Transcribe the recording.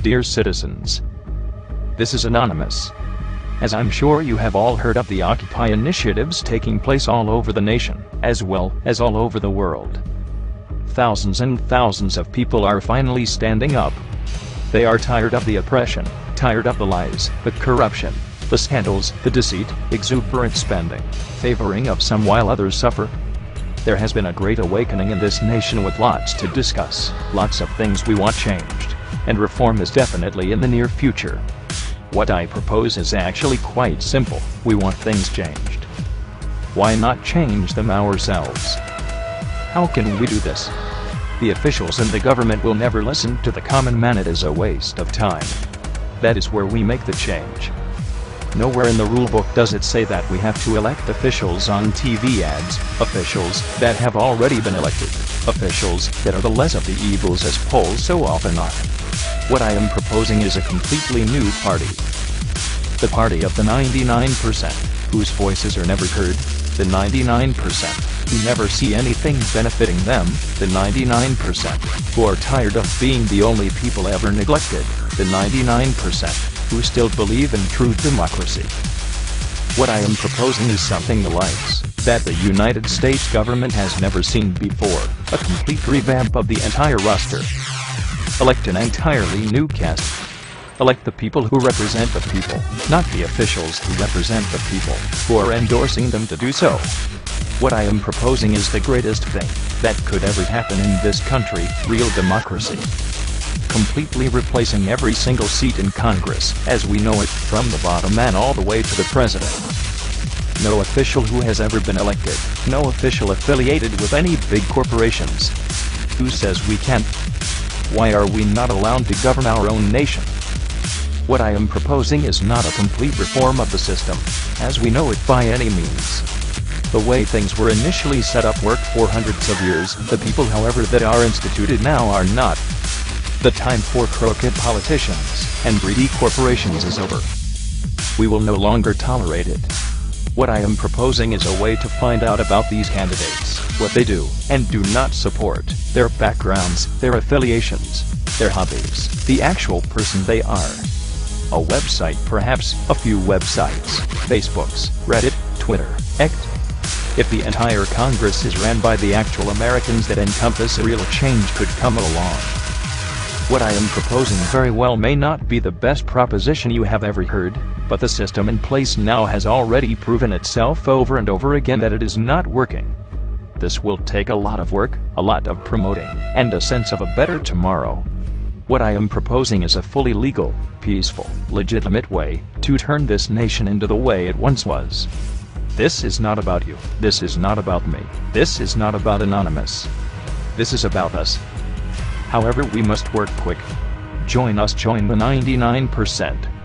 dear citizens. This is Anonymous. As I'm sure you have all heard of the Occupy initiatives taking place all over the nation, as well as all over the world. Thousands and thousands of people are finally standing up. They are tired of the oppression, tired of the lies, the corruption, the scandals, the deceit, exuberant spending, favoring of some while others suffer. There has been a great awakening in this nation with lots to discuss, lots of things we want changed, and reform is definitely in the near future. What I propose is actually quite simple. We want things changed. Why not change them ourselves? How can we do this? The officials and the government will never listen to the common man. It is a waste of time. That is where we make the change. Nowhere in the rulebook does it say that we have to elect officials on TV ads, officials that have already been elected, officials that are the less of the evils as polls so often are. What I am proposing is a completely new party. The party of the 99%, whose voices are never heard, the 99% who never see anything benefiting them, the 99% who are tired of being the only people ever neglected, the 99% who still believe in true democracy. What I am proposing is something the likes that the United States government has never seen before, a complete revamp of the entire roster. Elect an entirely new cast. Elect the people who represent the people, not the officials who represent the people, who are endorsing them to do so. What I am proposing is the greatest thing that could ever happen in this country, real democracy. Completely replacing every single seat in Congress, as we know it, from the bottom man all the way to the president. No official who has ever been elected, no official affiliated with any big corporations. Who says we can't? Why are we not allowed to govern our own nation? What I am proposing is not a complete reform of the system, as we know it by any means. The way things were initially set up worked for hundreds of years. The people, however, that are instituted now are not. The time for crooked politicians and greedy corporations is over. We will no longer tolerate it. What I am proposing is a way to find out about these candidates, what they do and do not support, their backgrounds, their affiliations, their hobbies, the actual person they are. A website, perhaps, a few websites, Facebooks, Reddit, Twitter, X. If the entire Congress is ran by the actual Americans, that encompass a real change could come along. What I am proposing very well may not be the best proposition you have ever heard, but the system in place now has already proven itself over and over again that it is not working. This will take a lot of work, a lot of promoting, and a sense of a better tomorrow. What I am proposing is a fully legal, peaceful, legitimate way to turn this nation into the way it once was. This is not about you. This is not about me. This is not about Anonymous. This is about us. However, we must work quick. Join us, join the 99%.